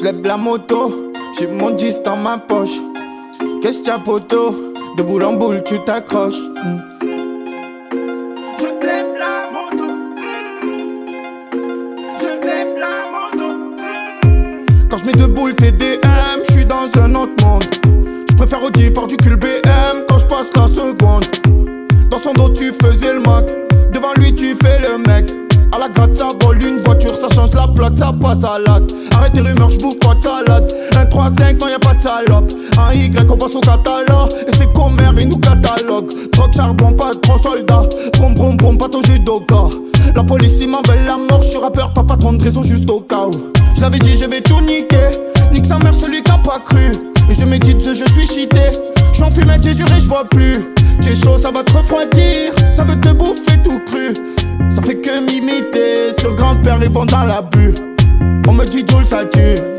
J'lève la moto, j'ai mon 10 dans ma poche. Qu'est-ce que t'as poto? De boule en boule tu t'accroches. Je lève la moto. Je lève la moto. Quand je mets deux boules TDM, je suis dans un autre monde. Je préfère Audi par du cul BM quand je passe la seconde. Dans son dos tu faisais le mock, devant lui tu fais le mec. À la gratte ça vole une voiture, ça change la plaque, ça passe à l'acte. Arrête tes rumeurs, j'bouffe pas de salade. 1, 3, 5, non y'a pas de salope. Un Y, on passe au catalogue. Et c'est commère, ils nous cataloguent. Trop de charbon, pas de gros soldats. Brom brom brom, pas au judoka. La police ils m'appelle la mort, j'suis rappeur, pas patron de réseau juste au cas où. J'l'avais dit, je vais tout niquer. Nique sa mère, celui qui a pas cru. Et je médite, je suis cheaté. J'en fume, j'ai juré, j'vois plus. T'es chaud, ça va te refroidir. Ça veut te bouffer tout cru. Ça fait que m'imiter. Sur grand-père, ils vont dans la bulle. On me dit Joule, ça tue.